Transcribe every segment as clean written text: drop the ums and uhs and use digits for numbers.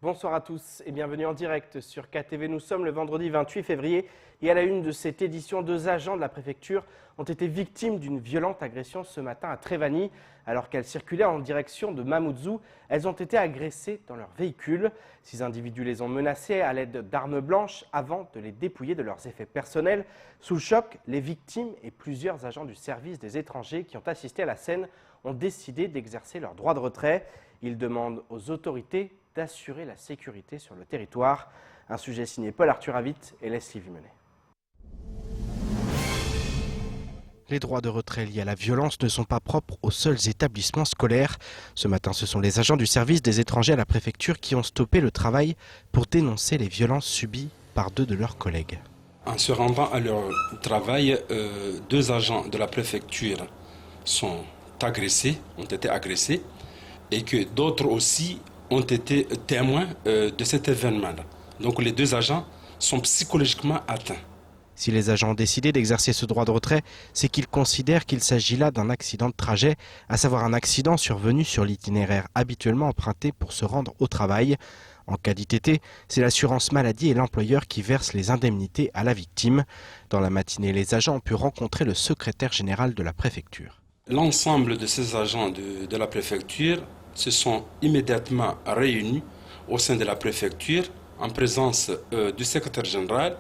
Bonsoir à tous et bienvenue en direct sur KTV. Nous sommes le vendredi 28 février et à la une de cette édition, 2 agents de la préfecture ont été victimes d'une violente agression ce matin à Trévani. Alors qu'elles circulaient en direction de Mamoudzou, elles ont été agressées dans leur véhicule. 6 individus les ont menacées à l'aide d'armes blanches avant de les dépouiller de leurs effets personnels. Sous le choc, les victimes et plusieurs agents du service des étrangers qui ont assisté à la scène ont décidé d'exercer leur droit de retrait. Ils demandent aux autorités d'assurer la sécurité sur le territoire. Un sujet signé Paul-Arthur Avit et Leslie Vimenet. Les droits de retrait liés à la violence ne sont pas propres aux seuls établissements scolaires. Ce matin, ce sont les agents du service des étrangers à la préfecture qui ont stoppé le travail pour dénoncer les violences subies par 2 de leurs collègues. En se rendant à leur travail, 2 agents de la préfecture ont été agressés et que d'autres aussi ont été témoins de cet événement-là. Donc les 2 agents sont psychologiquement atteints. Si les agents ont décidé d'exercer ce droit de retrait, c'est qu'ils considèrent qu'il s'agit là d'un accident de trajet, à savoir un accident survenu sur l'itinéraire habituellement emprunté pour se rendre au travail. En cas d'ITT, c'est l'assurance maladie et l'employeur qui versent les indemnités à la victime. Dans la matinée, les agents ont pu rencontrer le secrétaire général de la préfecture. L'ensemble de ces agents de la préfecture se sont immédiatement réunis au sein de la préfecture en présence du secrétaire général.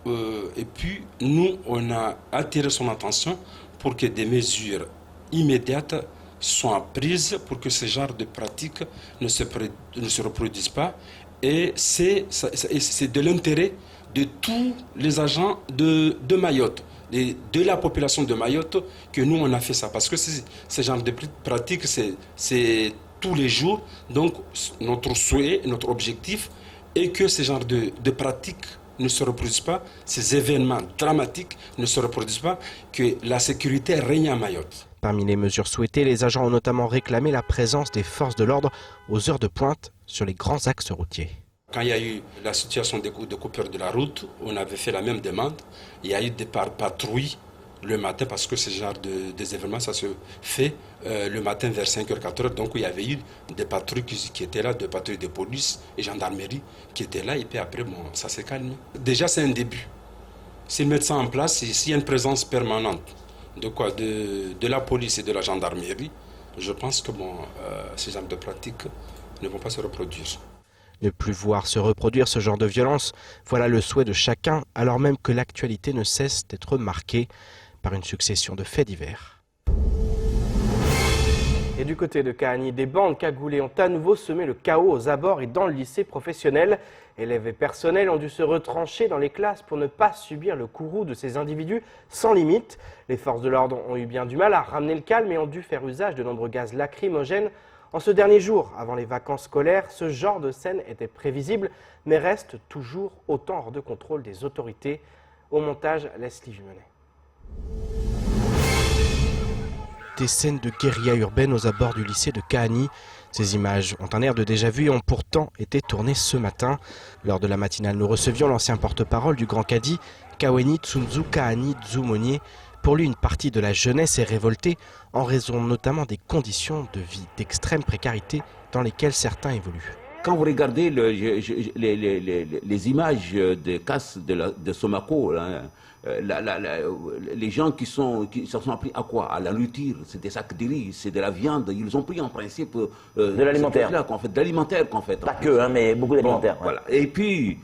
Et puis, nous, on a attiré son attention pour que des mesures immédiates soient prises pour que ce genre de pratiques ne se reproduisent pas. Et c'est de l'intérêt de tous les agents de Mayotte, de la population de Mayotte, que nous, on a fait ça. Parce que ce genre de pratiques, c'est tous les jours. Donc, notre souhait, notre objectif est que ce genre de pratiques ne se reproduisent pas, ces événements dramatiques ne se reproduisent pas, que la sécurité règne à Mayotte. Parmi les mesures souhaitées, les agents ont notamment réclamé la présence des forces de l'ordre aux heures de pointe sur les grands axes routiers. Quand il y a eu la situation de coupure de la route, on avait fait la même demande. Il y a eu des patrouilles le matin, parce que ce genre des événements, ça se fait le matin vers 5h, 4h. Donc il y avait eu des patrouilles qui étaient là, des patrouilles de police et gendarmerie qui étaient là. Et puis après, bon, ça s'est calmé. Déjà, c'est un début. S'ils mettent ça en place, s'il y a une présence permanente de la police et de la gendarmerie, je pense que ces genres de pratiques ne vont pas se reproduire. Ne plus voir se reproduire ce genre de violence, voilà le souhait de chacun, alors même que l'actualité ne cesse d'être marquée par une succession de faits divers. Et du côté de Kahani, des bandes cagoulées ont à nouveau semé le chaos aux abords et dans le lycée professionnel. Élèves et personnels ont dû se retrancher dans les classes pour ne pas subir le courroux de ces individus sans limite. Les forces de l'ordre ont eu bien du mal à ramener le calme et ont dû faire usage de nombreux gaz lacrymogènes. En ce dernier jour, avant les vacances scolaires, ce genre de scène était prévisible, mais reste toujours autant hors de contrôle des autorités. Au montage, Leslie Vimenet. Des scènes de guérilla urbaine aux abords du lycée de Kahani. Ces images ont un air de déjà-vu et ont pourtant été tournées ce matin. Lors de la matinale, nous recevions l'ancien porte-parole du Grand Cadi, Kaweni Tsunzu Kahani Dzumonier. Pour lui, une partie de la jeunesse est révoltée en raison notamment des conditions de vie d'extrême précarité dans lesquelles certains évoluent. Quand vous regardez les images des casses de Somako, hein, les gens qui se sont pris à quoi? À la luture, c'est des sacs de riz, c'est de la viande. Ils ont pris en principe de l'alimentaire. De l'alimentaire qu'on fait. Pas que, hein, mais beaucoup d'alimentaire. Bon, voilà. Et puis,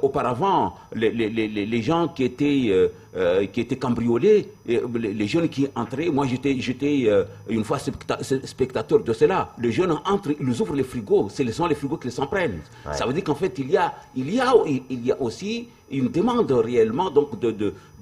auparavant, les gens qui étaient cambriolés, les jeunes qui entraient, moi j'étais une fois spectateur de cela. Les jeunes entrent, ils ouvrent les frigos, ce sont les frigos qui s'en prennent. Ouais. Ça veut dire qu'en fait il y a aussi une demande réellement donc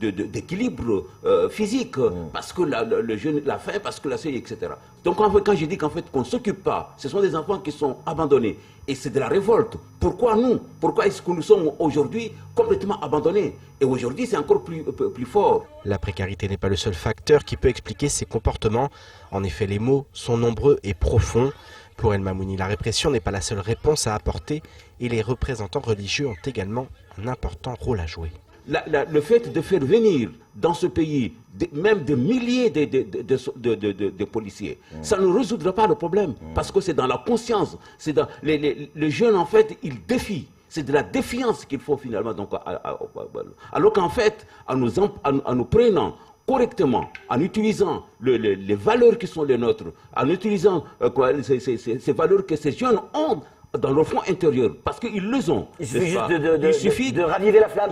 d'équilibre physique, parce que le jeune l'a faim, parce que la sœur, etc. Donc en fait, quand je dis qu'en fait qu'on ne s'occupe pas, ce sont des enfants qui sont abandonnés. Et c'est de la révolte. Pourquoi nous? Pourquoi est-ce que nous sommes aujourd'hui complètement abandonnés? Et aujourd'hui, c'est encore plus fort. La précarité n'est pas le seul facteur qui peut expliquer ces comportements. En effet, les maux sont nombreux et profonds. Pour El Mamouni, la répression n'est pas la seule réponse à apporter et les représentants religieux ont également un important rôle à jouer. le fait de faire venir dans ce pays même des milliers de policiers, ça ne résoudra pas le problème. Parce que c'est dans la conscience. Les jeunes, en fait, ils défient. C'est de la défiance qu'il faut finalement. Donc, alors qu'en fait, en nous prenant correctement, en utilisant les valeurs qui sont les nôtres, en utilisant ces valeurs que ces jeunes ont dans leur fond intérieur, parce qu'ils les ont. Il suffit juste de raviver la flamme.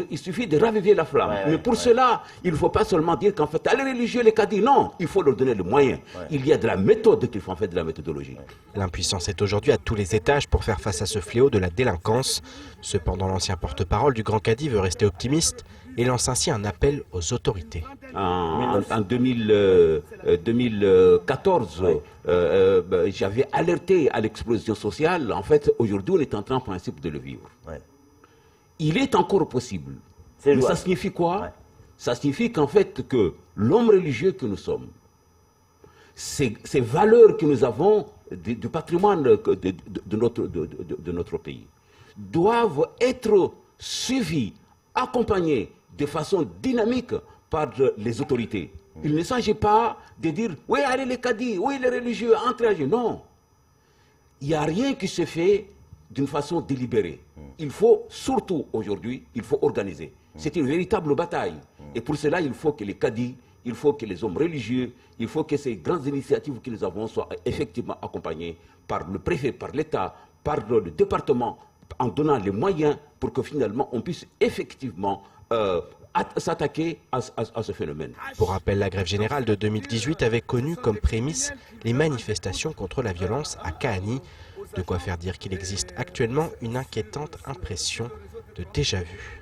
Il suffit de raviver la flamme. Mais pour cela, il ne faut pas seulement dire qu'en fait, les religieux, les cadis, non, il faut leur donner le moyen. Il y a de la méthode qu'il faut en fait, de la méthodologie. L'impuissance est aujourd'hui à tous les étages pour faire face à ce fléau de la délinquance. Cependant, l'ancien porte-parole du Grand Cadi veut rester optimiste et lance ainsi un appel aux autorités. En 2014, j'avais alerté à l'explosion sociale. En fait, aujourd'hui, on est en train, en principe, de le vivre. Il est encore possible. Mais ça signifie quoi? Ça signifie qu'en fait, que l'homme religieux que nous sommes, ces valeurs que nous avons du patrimoine de notre pays, doivent être suivis, accompagnés de façon dynamique par les autorités. Il ne s'agit pas de dire « oui, allez les cadis, oui, les religieux, entrez ». Non. Il n'y a rien qui se fait d'une façon délibérée. Il faut surtout, aujourd'hui, il faut organiser. C'est une véritable bataille. Et pour cela, il faut que les cadis, il faut que les hommes religieux, il faut que ces grandes initiatives que nous avons soient effectivement accompagnées par le préfet, par l'État, par le département, en donnant les moyens pour que finalement on puisse effectivement s'attaquer à ce phénomène. Pour rappel, la grève générale de 2018 avait connu comme prémisse les manifestations contre la violence à Kahani. De quoi faire dire qu'il existe actuellement une inquiétante impression de déjà-vu.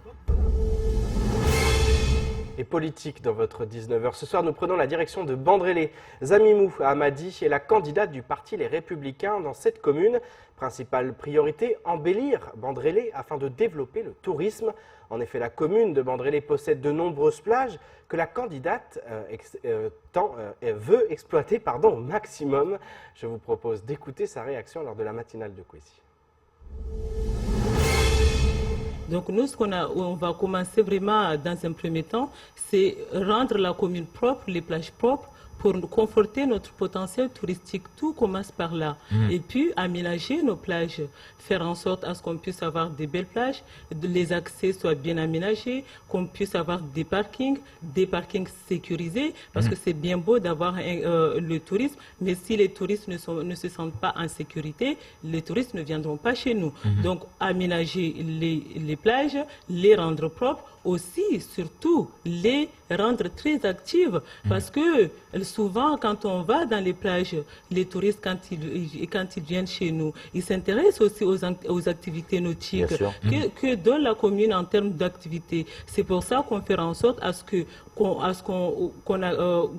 Et politique dans votre 19h. Ce soir, nous prenons la direction de Bandrélé. Zamimou Hamadi est la candidate du parti Les Républicains dans cette commune. Principale priorité, embellir Bandrélé afin de développer le tourisme. En effet, la commune de Bandrélé possède de nombreuses plages que la candidate veut exploiter au maximum. Je vous propose d'écouter sa réaction lors de la matinale de Kwesi. Donc nous, on va commencer vraiment dans un premier temps, c'est rendre la commune propre, les plages propres, pour conforter notre potentiel touristique. Tout commence par là. Et puis aménager nos plages, faire en sorte à ce qu'on puisse avoir des belles plages, les accès soient bien aménagés, qu'on puisse avoir des parkings sécurisés, parce que c'est bien beau d'avoir le tourisme, mais si les touristes ne se sentent pas en sécurité, les touristes ne viendront pas chez nous. Donc aménager les plages, les rendre propres, aussi, surtout, les rendre très actives, parce que souvent, quand on va dans les plages, les touristes, quand ils viennent chez nous, ils s'intéressent aussi aux activités nautiques que donne la commune en termes d'activités. C'est pour ça qu'on fait en sorte à ce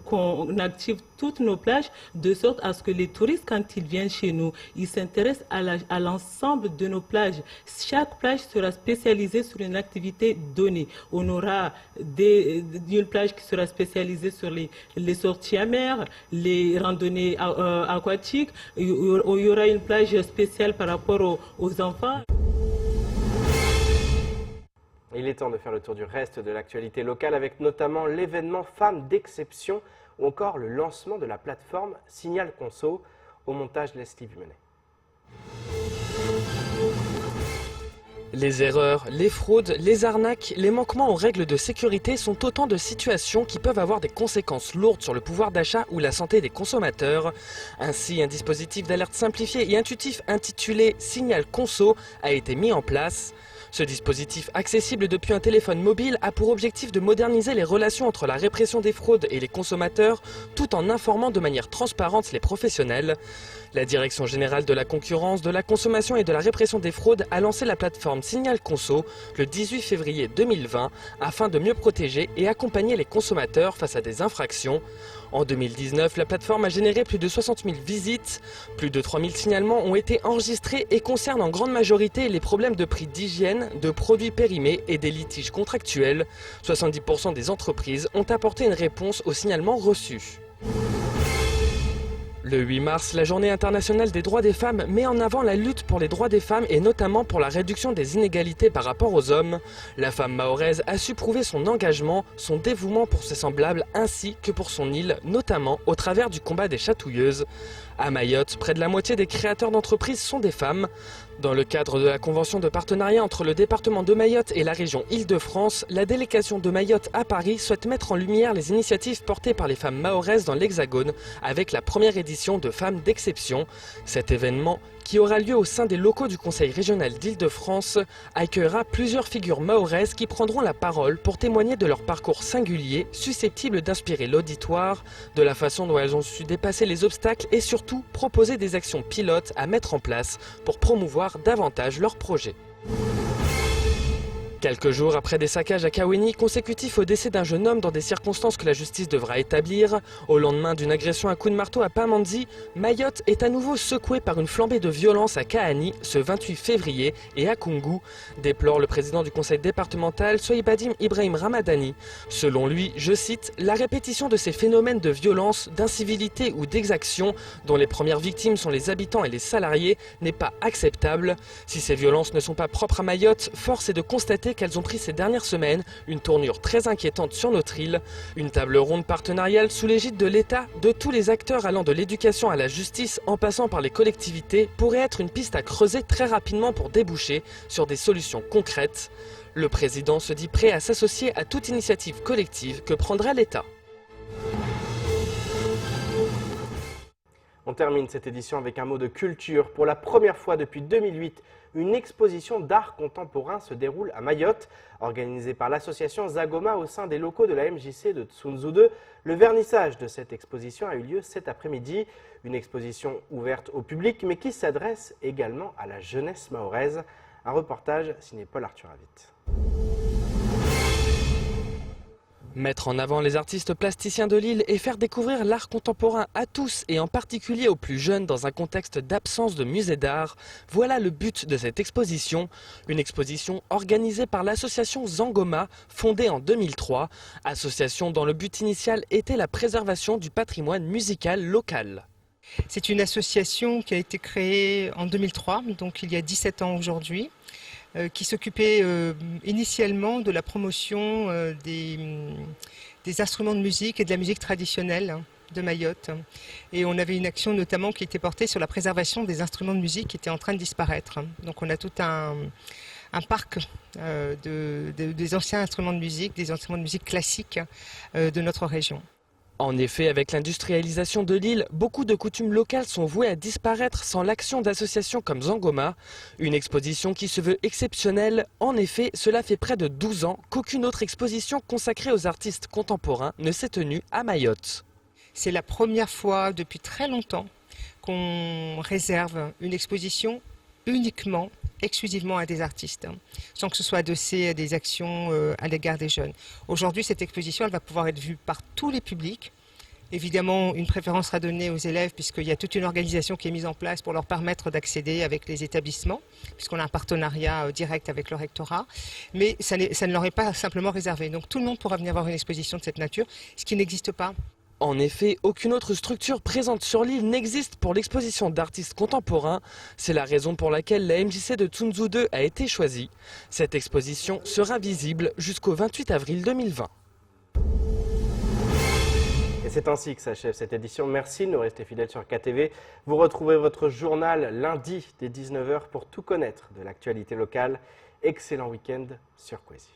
qu'on active toutes nos plages, de sorte à ce que les touristes, quand ils viennent chez nous, ils s'intéressent à l'ensemble de nos plages. Chaque plage sera spécialisée sur une activité donnée. On aura une plage qui sera spécialisée sur les sorties à mer, les randonnées aquatiques. Il y aura une plage spéciale par rapport aux enfants. Il est temps de faire le tour du reste de l'actualité locale avec notamment l'événement Femmes d'exception ou encore le lancement de la plateforme Signal Conso. Au montage, Leslie Bumenet. Les erreurs, les fraudes, les arnaques, les manquements aux règles de sécurité sont autant de situations qui peuvent avoir des conséquences lourdes sur le pouvoir d'achat ou la santé des consommateurs. Ainsi, un dispositif d'alerte simplifié et intuitif intitulé Signal Conso a été mis en place. Ce dispositif, accessible depuis un téléphone mobile, a pour objectif de moderniser les relations entre la répression des fraudes et les consommateurs, tout en informant de manière transparente les professionnels. La Direction générale de la concurrence, de la consommation et de la répression des fraudes a lancé la plateforme Signal Conso le 18 février 2020 afin de mieux protéger et accompagner les consommateurs face à des infractions. En 2019, la plateforme a généré plus de 60 000 visites. Plus de 3 000 signalements ont été enregistrés et concernent en grande majorité les problèmes de prix d'hygiène, de produits périmés et des litiges contractuels. 70% des entreprises ont apporté une réponse aux signalements reçus. Le 8 mars, la Journée internationale des droits des femmes met en avant la lutte pour les droits des femmes et notamment pour la réduction des inégalités par rapport aux hommes. La femme mahoraise a su prouver son engagement, son dévouement pour ses semblables ainsi que pour son île, notamment au travers du combat des chatouilleuses. À Mayotte, près de la moitié des créateurs d'entreprises sont des femmes. Dans le cadre de la convention de partenariat entre le département de Mayotte et la région Île-de-France, la délégation de Mayotte à Paris souhaite mettre en lumière les initiatives portées par les femmes mahoraises dans l'Hexagone avec la première édition de Femmes d'Exception. Cet événement, qui aura lieu au sein des locaux du Conseil régional d'Île-de-France, accueillera plusieurs figures mahoraises qui prendront la parole pour témoigner de leur parcours singulier, susceptible d'inspirer l'auditoire, de la façon dont elles ont su dépasser les obstacles et surtout proposer des actions pilotes à mettre en place pour promouvoir davantage leurs projets. Quelques jours après des saccages à Kaweni, consécutifs au décès d'un jeune homme dans des circonstances que la justice devra établir, au lendemain d'une agression à coups de marteau à Pamandzi, Mayotte est à nouveau secouée par une flambée de violence à Kahani ce 28 février et à Koungou, déplore le président du conseil départemental Sohibadim Ibrahim Ramadani. Selon lui, je cite, « La répétition de ces phénomènes de violence, d'incivilité ou d'exaction, dont les premières victimes sont les habitants et les salariés, n'est pas acceptable. Si ces violences ne sont pas propres à Mayotte, force est de constater qu'elles ont pris ces dernières semaines une tournure très inquiétante sur notre île. Une table ronde partenariale sous l'égide de l'État, de tous les acteurs allant de l'éducation à la justice en passant par les collectivités, pourrait être une piste à creuser très rapidement pour déboucher sur des solutions concrètes. Le président se dit prêt à s'associer à toute initiative collective que prendra l'État. On termine cette édition avec un mot de culture. Pour la première fois depuis 2008, une exposition d'art contemporain se déroule à Mayotte. Organisée par l'association Zagoma au sein des locaux de la MJC de Tsunzu 2, le vernissage de cette exposition a eu lieu cet après-midi. Une exposition ouverte au public, mais qui s'adresse également à la jeunesse mahoraise. Un reportage signé Paul Arthur Avit. Mettre en avant les artistes plasticiens de l'île et faire découvrir l'art contemporain à tous et en particulier aux plus jeunes dans un contexte d'absence de musée d'art, voilà le but de cette exposition. Une exposition organisée par l'association Zangoma, fondée en 2003, association dont le but initial était la préservation du patrimoine musical local. C'est une association qui a été créée en 2003, donc il y a 17 ans aujourd'hui, qui s'occupait initialement de la promotion des instruments de musique et de la musique traditionnelle de Mayotte. Et on avait une action notamment qui était portée sur la préservation des instruments de musique qui étaient en train de disparaître. Donc on a tout un parc des anciens instruments de musique, des instruments de musique classiques de notre région. En effet, avec l'industrialisation de l'île, beaucoup de coutumes locales sont vouées à disparaître sans l'action d'associations comme Zangoma. Une exposition qui se veut exceptionnelle. En effet, cela fait près de 12 ans qu'aucune autre exposition consacrée aux artistes contemporains ne s'est tenue à Mayotte. C'est la première fois depuis très longtemps qu'on réserve une exposition uniquement, exclusivement à des artistes, sans que ce soit adossé à des actions à l'égard des jeunes. Aujourd'hui, cette exposition, elle va pouvoir être vue par tous les publics. Évidemment, une préférence sera donnée aux élèves puisqu'il y a toute une organisation qui est mise en place pour leur permettre d'accéder avec les établissements, puisqu'on a un partenariat direct avec le rectorat. Mais ça ne leur est pas simplement réservé. Donc tout le monde pourra venir voir une exposition de cette nature, ce qui n'existe pas. En effet, aucune autre structure présente sur l'île n'existe pour l'exposition d'artistes contemporains. C'est la raison pour laquelle la MJC de Tsunzu 2 a été choisie. Cette exposition sera visible jusqu'au 28 avril 2020. Et c'est ainsi que s'achève cette édition. Merci de nous rester fidèles sur KTV. Vous retrouvez votre journal lundi dès 19h pour tout connaître de l'actualité locale. Excellent week-end sur Kwezi.